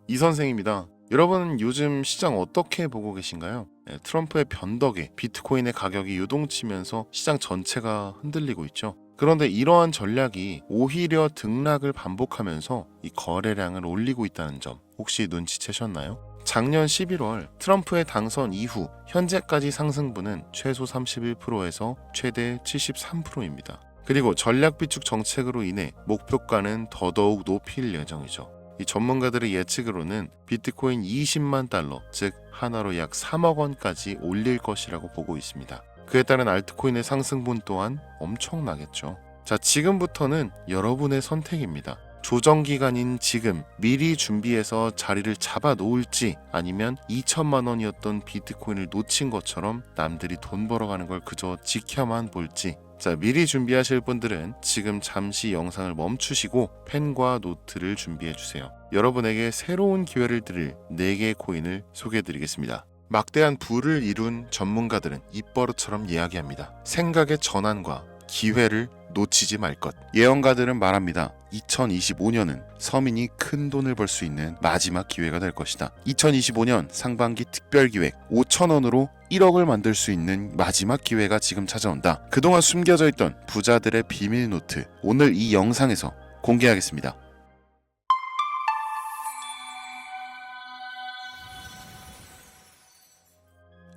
이 선생입니다. 여러분은 요즘 시장 어떻게 보고 계신가요? 트럼프의 변덕에 비트코인의 가격이 요동치면서 시장 전체가 흔들리고 있죠. 그런데 이러한 전략이 오히려 등락을 반복하면서 이 거래량을 올리고 있다는 점 혹시 눈치채셨나요? 작년 11월 트럼프의 당선 이후 현재까지 상승분은 최소 31%에서 최대 73%입니다. 그리고 전략 비축 정책으로 인해 목표가는 더더욱 높일 예정이죠. 이 전문가들의 예측으로는 비트코인 20만 달러, 즉 하나로 약 3억 원까지 올릴 것이라고 보고 있습니다. 그에 따른 알트코인의 상승분 또한 엄청나겠죠. 자, 지금부터는 여러분의 선택입니다. 조정 기간인 지금 미리 준비해서 자리를 잡아 놓을지, 아니면 2천만 원이었던 비트코인을 놓친 것처럼 남들이 돈 벌어가는 걸 그저 지켜만 볼지. 자, 미리 준비하실 분들은 지금 잠시 영상을 멈추시고 펜과 노트를 준비해 주세요. 여러분에게 새로운 기회를 드릴 4개의 코인을 소개해 드리겠습니다. 막대한 부를 이룬 전문가들은 입버릇처럼 이야기합니다. 생각의 전환과 기회를 놓치지 말 것. 예언가들은 말합니다. 2025년은 서민이 큰 돈을 벌 수 있는 마지막 기회가 될 것이다. 2025년 상반기 특별기획 5천 원으로 1억을 만들 수 있는 마지막 기회가 지금 찾아온다. 그동안 숨겨져 있던 부자들의 비밀 노트, 오늘 이 영상에서 공개하겠습니다.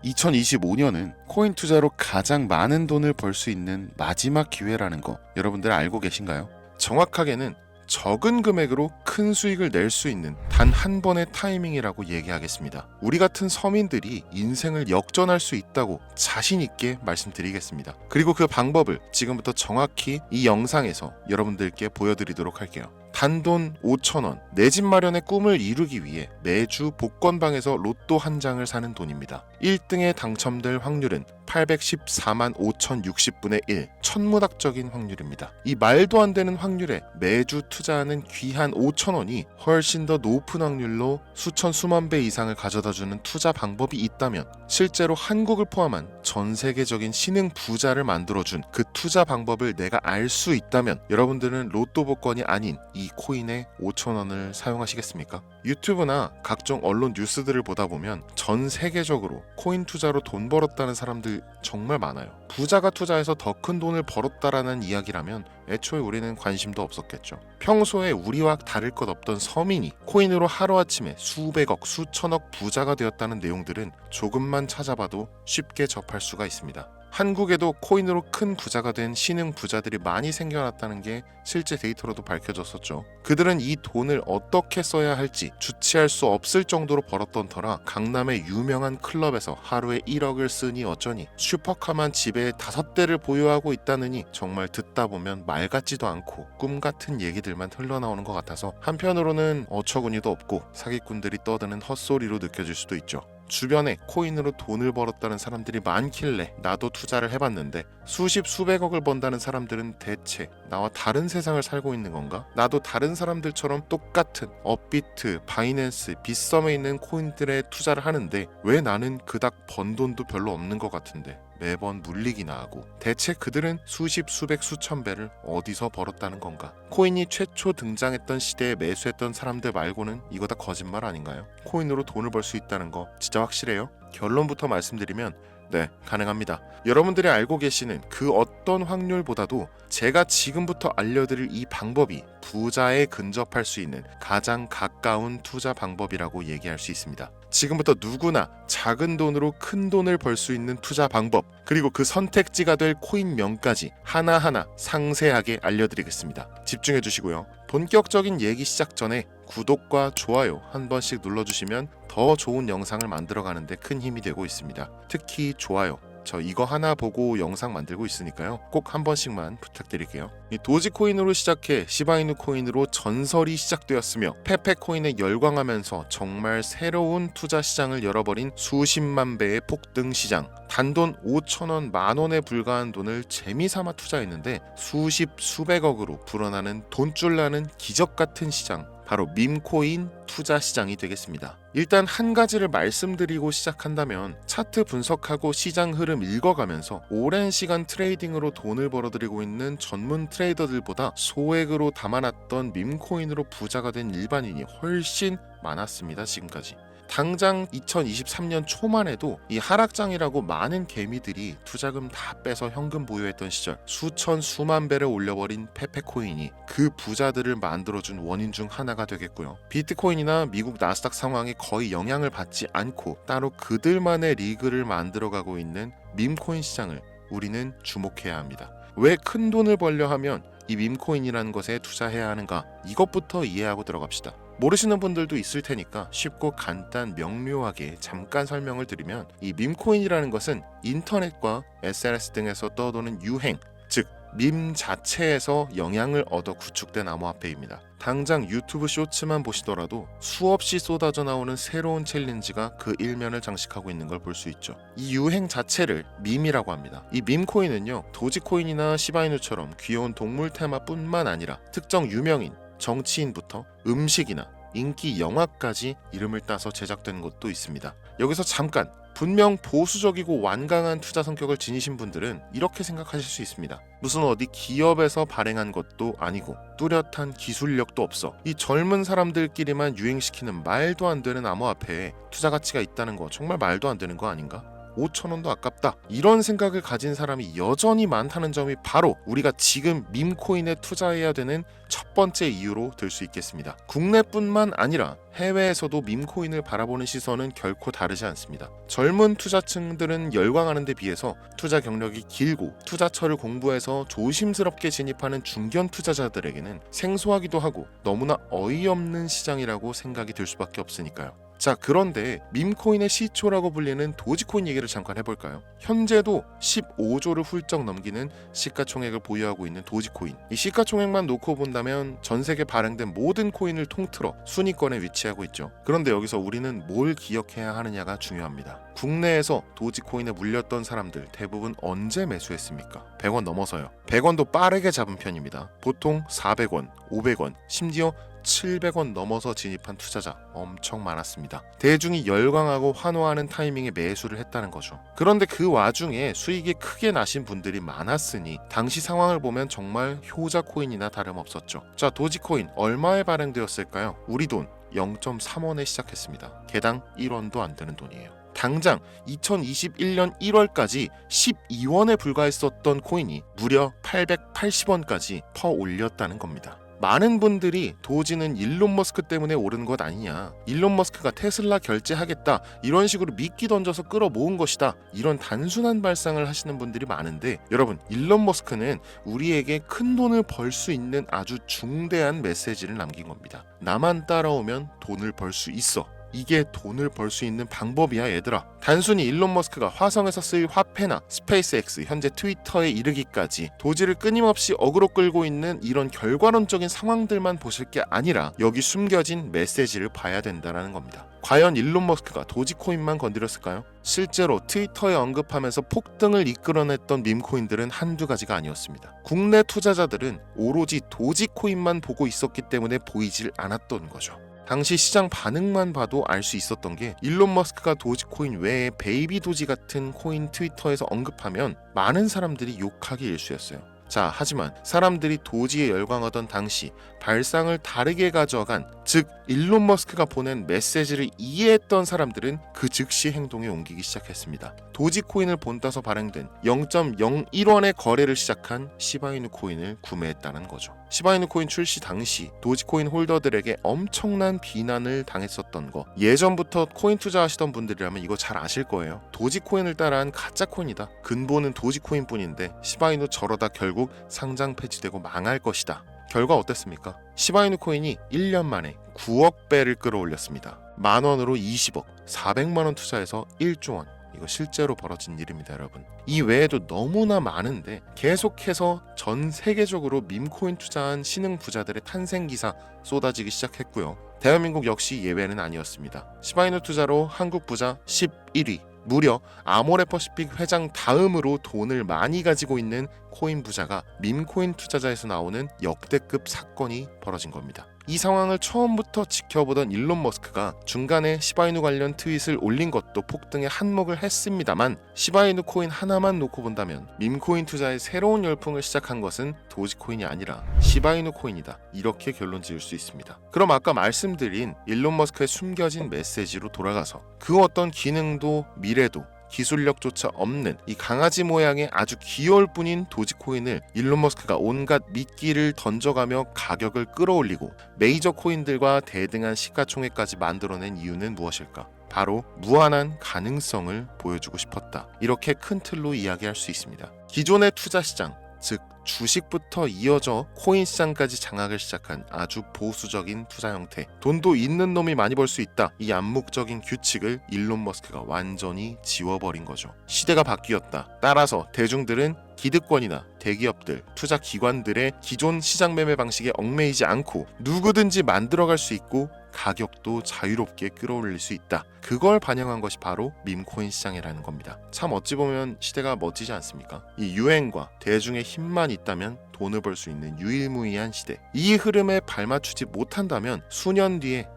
(2025년은) 코인 투자로 가장 많은 돈을 벌 수 있는 마지막 기회라는 거 여러분들 알고 계신가요? 정확하게는 적은 금액으로 큰 수익을 낼 수 있는 단 한 번의 타이밍이라고 얘기하겠습니다. 우리 같은 서민들이 인생을 역전할 수 있다고 자신 있게 말씀드리겠습니다. 그리고 그 방법을 지금부터 정확히 이 영상에서 여러분들께 보여드리도록 할게요. 단돈 5,000원, 내 집 마련의 꿈을 이루기 위해 매주 복권방에서 로또 한 장을 사는 돈입니다. 1등에 당첨될 확률은 814만 5,060분의 1, 천문학적인 확률입니다. 이 말도 안 되는 확률에 매주 투자하는 귀한 5,000원이 훨씬 더 높은 확률로 수천 수만 배 이상을 가져다주는 투자 방법이 있다면, 실제로 한국을 포함한 전 세계적인 신흥 부자를 만들어준 그 투자 방법을 내가 알 수 있다면 여러분들은 로또 복권이 아닌 이 코인의 5,000원을 사용하시겠습니까? 유튜브나 각종 언론 뉴스들을 보다 보면 전 세계적으로 코인 투자로 돈 벌었다는 사람들 정말 많아요. 부자가 투자해서 더 큰 돈을 벌었다라는 이야기라면 애초에 우리는 관심도 없었겠죠. 평소에 우리와 다를 것 없던 서민이 코인으로 하루아침에 수백억, 수천억 부자가 되었다는 내용들은 조금만 찾아봐도 쉽게 접할 수가 있습니다. 한국에도 코인으로 큰 부자가 된 신흥 부자들이 많이 생겨났다는 게 실제 데이터로도 밝혀졌었죠. 그들은 이 돈을 어떻게 써야 할지 주체할 수 없을 정도로 벌었던 터라 강남의 유명한 클럽에서 하루에 1억을 쓰니 어쩌니, 슈퍼카만 집에 5대를 보유하고 있다느니, 정말 듣다 보면 말 같지도 않고 꿈 같은 얘기들만 흘러나오는 것 같아서 한편으로는 어처구니도 없고 사기꾼들이 떠드는 헛소리로 느껴질 수도 있죠. 주변에 코인으로 돈을 벌었다는 사람들이 많길래 나도 투자를 해봤는데, 수십 수백억을 번다는 사람들은 대체 나와 다른 세상을 살고 있는 건가? 나도 다른 사람들처럼 똑같은 업비트, 바이낸스, 빗썸에 있는 코인들에 투자를 하는데 왜 나는 그닥 번 돈도 별로 없는 것 같은데 매번 물리기나 하고, 대체 그들은 수십, 수백, 수천 배를 어디서 벌었다는 건가? 코인이 최초 등장했던 시대에 매수했던 사람들 말고는 이거 다 거짓말 아닌가요? 코인으로 돈을 벌 수 있다는 거 진짜 확실해요? 결론부터 말씀드리면 네, 가능합니다. 여러분들이 알고 계시는 그 어떤 확률보다도 제가 지금부터 알려드릴 이 방법이 부자에 근접할 수 있는 가장 가까운 투자 방법이라고 얘기할 수 있습니다. 지금부터 누구나 작은 돈으로 큰 돈을 벌 수 있는 투자 방법, 그리고 그 선택지가 될 코인명까지 하나하나 상세하게 알려드리겠습니다. 집중해 주시고요. 본격적인 얘기 시작 전에 구독과 좋아요 한 번씩 눌러주시면 더 좋은 영상을 만들어가는데 큰 힘이 되고 있습니다. 특히 좋아요, 저 이거 하나 보고 영상 만들고 있으니까요, 꼭 한 번씩만 부탁드릴게요. 이 도지코인으로 시작해 시바이누 코인으로 전설이 시작되었으며 페페코인에 열광하면서 정말 새로운 투자 시장을 열어버린 수십만 배의 폭등 시장, 단돈 5,000원, 만원에 불과한 돈을 재미삼아 투자했는데 수십 수백억으로 불어나는 돈줄나는 기적같은 시장, 바로 밈코인 투자 시장이 되겠습니다. 일단 한 가지를 말씀드리고 시작한다면 차트 분석하고 시장 흐름 읽어가면서 오랜 시간 트레이딩으로 돈을 벌어들이고 있는 전문 트레이더들보다 소액으로 담아놨던 밈코인으로 부자가 된 일반인이 훨씬 많았습니다. 지금까지. 당장 2023년 초만 해도 이 하락장이라고 많은 개미들이 투자금 다 빼서 현금 보유했던 시절 수천 수만 배를 올려버린 페페코인이 그 부자들을 만들어준 원인 중 하나가 되겠고요. 비트코인이나 미국 나스닥 상황에 거의 영향을 받지 않고 따로 그들만의 리그를 만들어가고 있는 밈코인 시장을 우리는 주목해야 합니다. 왜 큰 돈을 벌려 하면 이 밈코인이라는 것에 투자해야 하는가? 이것부터 이해하고 들어갑시다. 모르시는 분들도 있을 테니까 쉽고 간단 명료하게 잠깐 설명을 드리면 이 밈코인이라는 것은 인터넷과 SNS 등에서 떠도는 유행, 즉 밈 자체에서 영향을 얻어 구축된 암호화폐입니다. 당장 유튜브 쇼츠만 보시더라도 수없이 쏟아져 나오는 새로운 챌린지가 그 일면을 장식하고 있는 걸 볼 수 있죠. 이 유행 자체를 밈이라고 합니다. 이 밈코인은요, 도지코인이나 시바이누처럼 귀여운 동물 테마뿐만 아니라 특정 유명인, 정치인부터 음식이나 인기 영화까지 이름을 따서 제작된 것도 있습니다. 여기서 잠깐, 분명 보수적이고 완강한 투자 성격을 지니신 분들은 이렇게 생각하실 수 있습니다. 무슨 어디 기업에서 발행한 것도 아니고 뚜렷한 기술력도 없어 이 젊은 사람들끼리만 유행시키는 말도 안 되는 암호화폐에 투자 가치가 있다는 거 정말 말도 안 되는 거 아닌가? 5,000원도 아깝다. 이런 생각을 가진 사람이 여전히 많다는 점이 바로 우리가 지금 밈코인에 투자해야 되는 첫 번째 이유로 들 수 있겠습니다. 국내뿐만 아니라 해외에서도 밈코인을 바라보는 시선은 결코 다르지 않습니다. 젊은 투자층들은 열광하는 데 비해서 투자 경력이 길고 투자처를 공부해서 조심스럽게 진입하는 중견 투자자들에게는 생소하기도 하고 너무나 어이없는 시장이라고 생각이 들 수밖에 없으니까요. 자, 그런데 밈코인의 시초라고 불리는 도지코인 얘기를 잠깐 해볼까요? 현재도 15조를 훌쩍 넘기는 시가총액을 보유하고 있는 도지코인. 이 시가총액만 놓고 본다면 전 세계 발행된 모든 코인을 통틀어 순위권에 위치하고 있죠. 그런데 여기서 우리는 뭘 기억해야 하느냐가 중요합니다. 국내에서 도지코인에 물렸던 사람들 대부분 언제 매수했습니까? 100원 넘어서요. 100원도 빠르게 잡은 편입니다. 보통 400원, 500원, 심지어 700원 넘어서 진입한 투자자 엄청 많았습니다. 대중이 열광하고 환호하는 타이밍에 매수를 했다는 거죠. 그런데 그 와중에 수익이 크게 나신 분들이 많았으니 당시 상황을 보면 정말 효자 코인이나 다름없었죠. 자, 도지코인 얼마에 발행되었을까요? 우리 돈 0.3원에 시작했습니다. 개당 1원도 안 되는 돈이에요. 당장 2021년 1월까지 12원에 불과했었던 코인이 무려 880원까지 퍼 올렸다는 겁니다. 많은 분들이 도지는 일론 머스크 때문에 오른 것 아니냐, 일론 머스크가 테슬라 결제하겠다 이런 식으로 미끼 던져서 끌어모은 것이다, 이런 단순한 발상을 하시는 분들이 많은데, 여러분, 일론 머스크는 우리에게 큰 돈을 벌 수 있는 아주 중대한 메시지를 남긴 겁니다. 나만 따라오면 돈을 벌 수 있어. 이게 돈을 벌 수 있는 방법이야, 얘들아. 단순히 일론 머스크가 화성에서 쓸 화폐나 스페이스X, 현재 트위터에 이르기까지 도지를 끊임없이 어그로 끌고 있는 이런 결과론적인 상황들만 보실 게 아니라 여기 숨겨진 메시지를 봐야 된다는 겁니다. 과연 일론 머스크가 도지코인만 건드렸을까요? 실제로 트위터에 언급하면서 폭등을 이끌어냈던 밈코인들은 한두 가지가 아니었습니다. 국내 투자자들은 오로지 도지코인만 보고 있었기 때문에 보이질 않았던 거죠. 당시 시장 반응만 봐도 알 수 있었던 게, 일론 머스크가 도지코인 외에 베이비 도지 같은 코인 트위터에서 언급하면 많은 사람들이 욕하기 일쑤였어요. 자, 하지만 사람들이 도지에 열광하던 당시 발상을 다르게 가져간, 즉 일론 머스크가 보낸 메시지를 이해했던 사람들은 그 즉시 행동에 옮기기 시작했습니다. 도지코인을 본따서 발행된 0.01원의 거래를 시작한 시바이누 코인을 구매했다는 거죠. 시바이누 코인 출시 당시 도지코인 홀더들에게 엄청난 비난을 당했었던 거, 예전부터 코인 투자하시던 분들이라면 이거 잘 아실 거예요. 도지코인을 따라한 가짜 코인이다, 근본은 도지코인 뿐인데 시바이누 저러다 결국 상장 폐지되고 망할 것이다. 결과 어땠습니까? 시바이누 코인이 1년 만에 9억 배를 끌어올렸습니다. 만원으로 20억, 400만원 투자해서 1조 원. 이거 실제로 벌어진 일입니다, 여러분. 이 외에도 너무나 많은데 계속해서 전 세계적으로 밈코인 투자한 신흥 부자들의 탄생 기사 쏟아지기 시작했고요. 대한민국 역시 예외는 아니었습니다. 시바이누 투자로 한국 부자 11위, 무려 아모레퍼시픽 회장 다음으로 돈을 많이 가지고 있는 코인 부자가 밈코인 투자자에서 나오는 역대급 사건이 벌어진 겁니다. 이 상황을 처음부터 지켜보던 일론 머스크가 중간에 시바이누 관련 트윗을 올린 것도 폭등에 한몫을 했습니다만, 시바이누 코인 하나만 놓고 본다면 밈코인 투자의 새로운 열풍을 시작한 것은 도지코인이 아니라 시바이누 코인이다, 이렇게 결론 지을 수 있습니다. 그럼 아까 말씀드린 일론 머스크의 숨겨진 메시지로 돌아가서 그 어떤 기능도 미래도 기술력조차 없는 이 강아지 모양의 아주 귀여울 뿐인 도지코인을 일론 머스크가 온갖 미끼를 던져가며 가격을 끌어올리고 메이저 코인들과 대등한 시가총액까지 만들어낸 이유는 무엇일까? 바로 무한한 가능성을 보여주고 싶었다, 이렇게 큰 틀로 이야기할 수 있습니다. 기존의 투자 시장, 즉 주식부터 이어져 코인 시장까지 장악을 시작한 아주 보수적인 투자 형태, 돈도 있는 놈이 많이 벌 수 있다, 이 암묵적인 규칙을 일론 머스크가 완전히 지워버린 거죠. 시대가 바뀌었다. 따라서 대중들은 기득권이나 대기업들, 투자 기관들의 기존 시장 매매 방식에 얽매이지 않고 누구든지 만들어갈 수 있고 가격도 자유롭게 끌어올릴 수 있다. 그걸 반영한 것이 바로 밈코인 시장이라는 겁니다. 참 어찌 보면 시대가 멋지지 않습니까? 이 유행과 대중의 힘만 있다면 돈을 벌 수 있는 유일무이한 시대. 이 흐름에 발맞추지 못한다면 수년 뒤에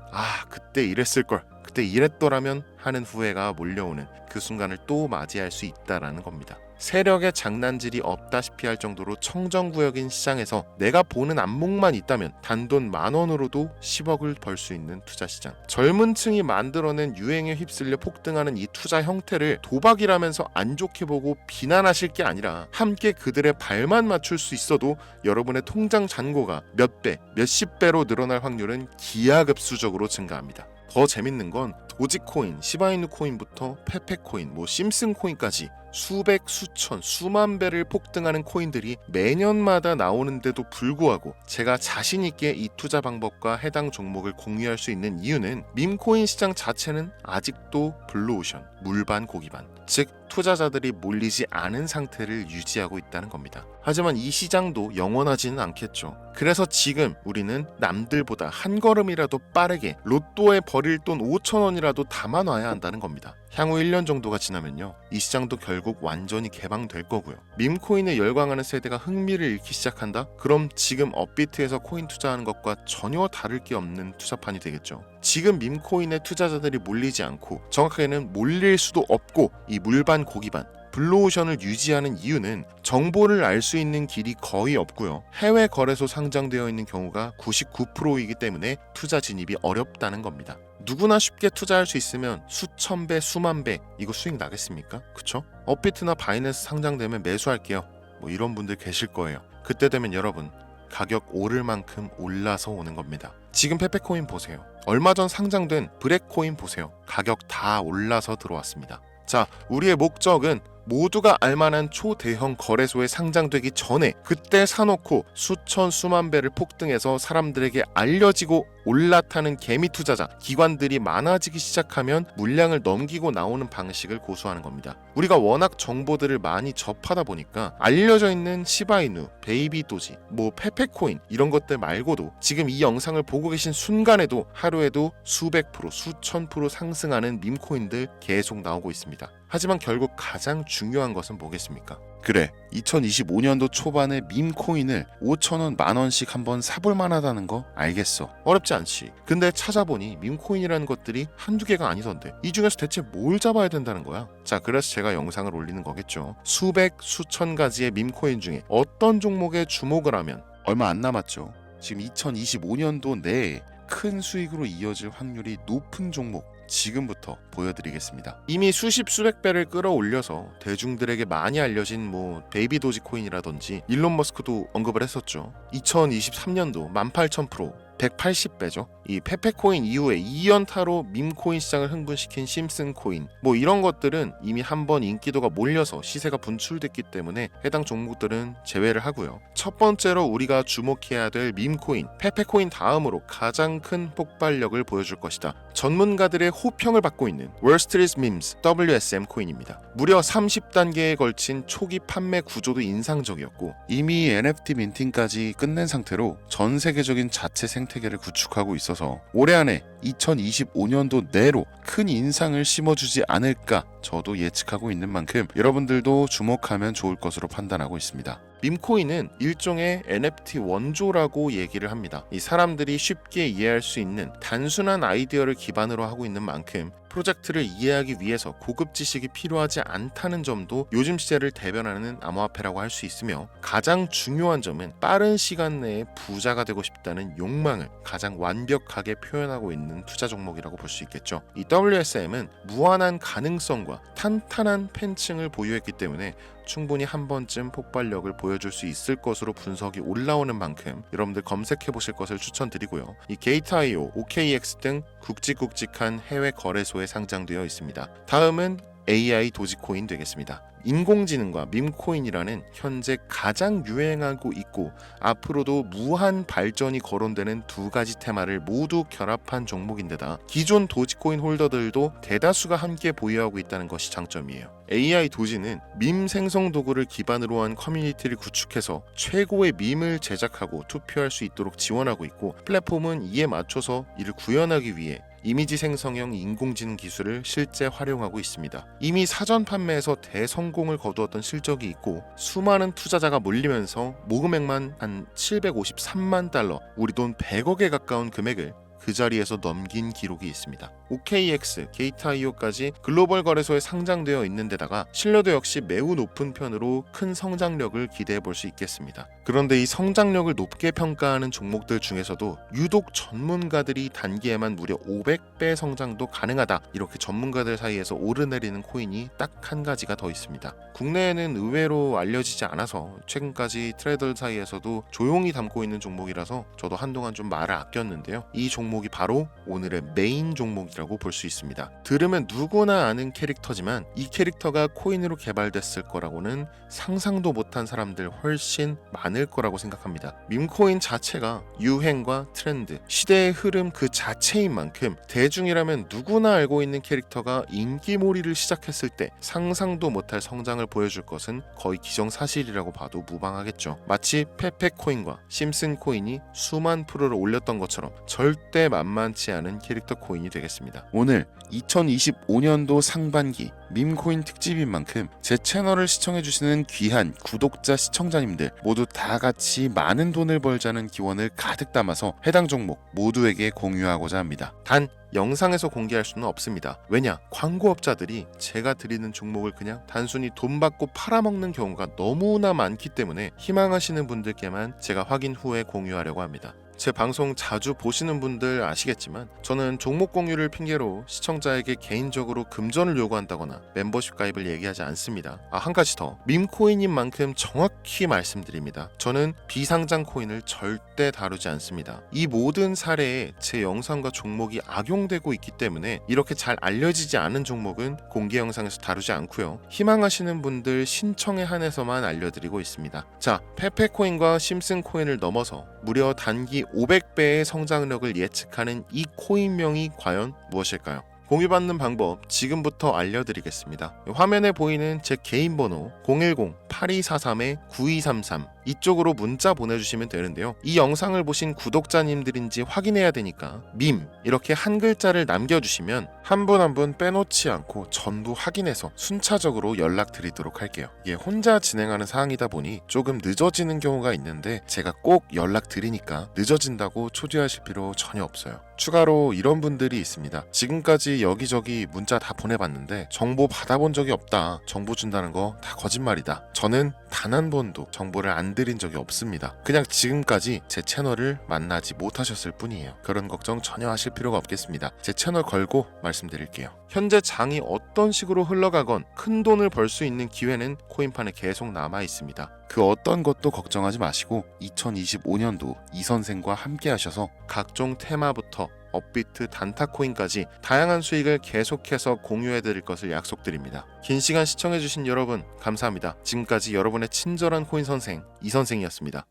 그때 이랬을걸, 그때 이랬더라면 하는 후회가 몰려오는 그 순간을 또 맞이할 수 있다라는 겁니다. 세력의 장난질이 없다시피 할 정도로 청정구역인 시장에서 내가 보는 안목만 있다면 단돈 10,000원으로도 10억을 벌 수 있는 투자 시장. 젊은 층이 만들어낸 유행에 휩쓸려 폭등하는 이 투자 형태를 도박이라면서 안 좋게 보고 비난하실 게 아니라 함께 그들의 발만 맞출 수 있어도 여러분의 통장 잔고가 몇 배, 몇십 배로 늘어날 확률은 기하급수적으로 증가합니다. 더 재밌는 건 도지코인, 시바이누 코인부터 페페코인, 심슨 코인까지 수백, 수천, 수만 배를 폭등하는 코인들이 매년마다 나오는데도 불구하고 제가 자신있게 이 투자 방법과 해당 종목을 공유할 수 있는 이유는 밈코인 시장 자체는 아직도 블루오션, 물반 고기반, 즉 투자자들이 몰리지 않은 상태를 유지하고 있다는 겁니다. 하지만 이 시장도 영원하지는 않겠죠. 그래서 지금 우리는 남들보다 한 걸음이라도 빠르게 로또에 버릴 돈 5,000원이라도 담아놔야 한다는 겁니다. 향후 1년 정도가 지나면요, 이 시장도 결국 완전히 개방될 거고요. 밈코인에 열광하는 세대가 흥미를 잃기 시작한다? 그럼 지금 업비트에서 코인 투자하는 것과 전혀 다를 게 없는 투자판이 되겠죠. 지금 밈코인에 투자자들이 몰리지 않고, 정확하게는 몰릴 수도 없고, 이 물반 고기반 블루오션을 유지하는 이유는 정보를 알 수 있는 길이 거의 없고요, 해외 거래소 상장되어 있는 경우가 99%이기 때문에 투자 진입이 어렵다는 겁니다. 누구나 쉽게 투자할 수 있으면 수천 배, 수만 배 이거 수익 나겠습니까? 그쵸? 업비트나 바이낸스 상장되면 매수할게요, 이런 분들 계실 거예요. 그때 되면 여러분, 가격 오를 만큼 올라서 오는 겁니다. 지금 페페코인 보세요. 얼마 전 상장된 브렉코인 보세요. 가격 다 올라서 들어왔습니다. 자, 우리의 목적은 모두가 알만한 초대형 거래소에 상장되기 전에 그때 사놓고 수천 수만 배를 폭등해서 사람들에게 알려지고 올라타는 개미 투자자, 기관들이 많아지기 시작하면 물량을 넘기고 나오는 방식을 고수하는 겁니다. 우리가 워낙 정보들을 많이 접하다 보니까 알려져 있는 시바이누, 베이비 도지, 페페코인 이런 것들 말고도 지금 이 영상을 보고 계신 순간에도 하루에도 수백 프로, 수천 프로 상승하는 밈코인들 계속 나오고 있습니다. 하지만 결국 가장 중요한 것은 뭐겠습니까? 그래, 2025년도 초반에 밈코인을 5,000원, 10,000원씩 한번 사볼 만하다는 거 알겠어. 어렵지 않지. 근데 찾아보니 밈코인이라는 것들이 한두 개가 아니던데 이 중에서 대체 뭘 잡아야 된다는 거야? 자, 그래서 제가 영상을 올리는 거겠죠. 수백, 수천 가지의 밈코인 중에 어떤 종목에 주목을 하면 얼마 안 남았죠. 지금 2025년도 내에 큰 수익으로 이어질 확률이 높은 종목 지금부터 보여드리겠습니다. 이미 수십 수백 배를 끌어올려서 대중들에게 많이 알려진 베이비 도지 코인이라든지 일론 머스크도 언급을 했었죠. 2023년도 18,000%, 180배죠. 이 페페코인 이후에 2연타로 밈코인 시장을 흥분시킨 심슨 코인, 이런 것들은 이미 한번 인기도가 몰려서 시세가 분출됐기 때문에 해당 종목들은 제외를 하고요. 첫 번째로 우리가 주목해야 될 밈코인, 페페코인 다음으로 가장 큰 폭발력을 보여줄 것이다. 전문가들의 호평을 받고 있는 월스트리트 밈스 WSM 코인입니다. 무려 30단계에 걸친 초기 판매 구조도 인상적이었고 이미 NFT 민팅까지 끝낸 상태로 전 세계적인 자체 생태계를 구축하고 있어서 올해 안에 2025년도 내로 큰 인상을 심어주지 않을까 저도 예측하고 있는 만큼 여러분들도 주목하면 좋을 것으로 판단하고 있습니다. 밈코인은 일종의 NFT 원조라고 얘기를 합니다. 이 사람들이 쉽게 이해할 수 있는 단순한 아이디어를 기반으로 하고 있는 만큼 프로젝트를 이해하기 위해서 고급 지식이 필요하지 않다는 점도 요즘 시대를 대변하는 암호화폐라고 할 수 있으며, 가장 중요한 점은 빠른 시간 내에 부자가 되고 싶다는 욕망을 가장 완벽하게 표현하고 있는 투자 종목이라고 볼 수 있겠죠. 이 WSM은 무한한 가능성과 탄탄한 팬층을 보유했기 때문에 충분히 한 번쯤 폭발력을 보여줄 수 있을 것으로 분석이 올라오는 만큼 여러분들 검색해 보실 것을 추천드리고요. 이 게이트.io, OKX 등 굵직굵직한 해외 거래소에 상장되어 있습니다. 다음은 AI 도지코인 되겠습니다. 인공지능과 밈코인이라는 현재 가장 유행하고 있고 앞으로도 무한 발전이 거론되는 두 가지 테마를 모두 결합한 종목인데다 기존 도지코인 홀더들도 대다수가 함께 보유하고 있다는 것이 장점이에요. AI 도지는 밈 생성 도구를 기반으로 한 커뮤니티를 구축해서 최고의 밈을 제작하고 투표할 수 있도록 지원하고 있고, 플랫폼은 이에 맞춰서 이를 구현하기 위해 이미지 생성형 인공지능 기술을 실제 활용하고 있습니다. 이미 사전 판매에서 대성공을 거두었던 실적이 있고 수많은 투자자가 몰리면서 모금액만 한 753만 달러, 우리 돈 100억에 가까운 금액을 그 자리에서 넘긴 기록이 있습니다. OKX, 게이트.io까지 글로벌 거래소에 상장되어 있는 데다가 신뢰도 역시 매우 높은 편으로 큰 성장력을 기대해 볼 수 있겠습니다. 그런데 이 성장력을 높게 평가하는 종목들 중에서도 유독 전문가들이 단기에만 무려 500배 성장도 가능하다, 이렇게 전문가들 사이에서 오르내리는 코인이 딱 한 가지가 더 있습니다. 국내에는 의외로 알려지지 않아서 최근까지 트레이더 사이에서도 조용히 담고 있는 종목이라서 저도 한동안 좀 말을 아꼈는데요. 이 종목이 바로 오늘의 메인 종목이라고 볼 수 있습니다. 들으면 누구나 아는 캐릭터지만 이 캐릭터가 코인으로 개발됐을 거라고는 상상도 못한 사람들 훨씬 많을 거라고 생각합니다. 밈코인 자체가 유행과 트렌드, 시대의 흐름 그 자체인 만큼 대중이라면 누구나 알고 있는 캐릭터가 인기몰이를 시작했을 때 상상도 못할 성장을 보여줄 것은 거의 기정사실이라고 봐도 무방하겠죠. 마치 페페코인과 심슨코인이 수만 프로를 올렸던 것처럼 절대 만만치 않은 캐릭터 코인이 되겠습니다. 오늘 2025년도 상반기 밈코인 특집인 만큼 제 채널을 시청해주시는 귀한 구독자 시청자님들 모두 다 같이 많은 돈을 벌자는 기원을 가득 담아서 해당 종목 모두에게 공유하고자 합니다. 단 영상에서 공개할 수는 없습니다. 왜냐? 광고업자들이 제가 드리는 종목을 그냥 단순히 돈 받고 팔아먹는 경우가 너무나 많기 때문에 희망하시는 분들께만 제가 확인 후에 공유하려고 합니다. 제 방송 자주 보시는 분들 아시겠지만 저는 종목 공유를 핑계로 시청자에게 개인적으로 금전을 요구한다거나 멤버십 가입을 얘기하지 않습니다. 한 가지 더, 밈코인인 만큼 정확히 말씀드립니다. 저는 비상장 코인을 절대 다루지 않습니다. 이 모든 사례에 제 영상과 종목이 악용되고 있기 때문에 이렇게 잘 알려지지 않은 종목은 공개 영상에서 다루지 않고요. 희망하시는 분들 신청에 한해서만 알려드리고 있습니다. 자, 페페코인과 심슨코인을 넘어서 무려 단기 500배의 성장력을 예측하는 이 코인명이 과연 무엇일까요? 공유받는 방법 지금부터 알려드리겠습니다. 화면에 보이는 제 개인 번호 010-8243-9233 이쪽으로 문자 보내주시면 되는데요. 이 영상을 보신 구독자님들인지 확인해야 되니까 밈 이렇게 한 글자를 남겨주시면 한 분 한 분 빼놓지 않고 전부 확인해서 순차적으로 연락드리도록 할게요. 이게 혼자 진행하는 사항이다 보니 조금 늦어지는 경우가 있는데 제가 꼭 연락드리니까 늦어진다고 초조하실 필요 전혀 없어요. 추가로 이런 분들이 있습니다. 지금까지 여기저기 문자 다 보내봤는데 정보 받아본 적이 없다. 정보 준다는 거 다 거짓말이다. 저는 단 한 번도 정보를 안 드린 적이 없습니다. 그냥 지금까지 제 채널을 만나지 못하셨을 뿐이에요. 그런 걱정 전혀 하실 필요가 없겠습니다. 제 채널 걸고 말씀드릴게요. 현재 장이 어떤 식으로 흘러가건 큰 돈을 벌 수 있는 기회는 코인판에 계속 남아 있습니다. 그 어떤 것도 걱정하지 마시고 2025년도 이 선생과 함께 하셔서 각종 테마부터 업비트, 단타코인까지 다양한 수익을 계속해서 공유해드릴 것을 약속드립니다. 긴 시간 시청해주신 여러분 감사합니다. 지금까지 여러분의 친절한 코인 선생 이선생이었습니다.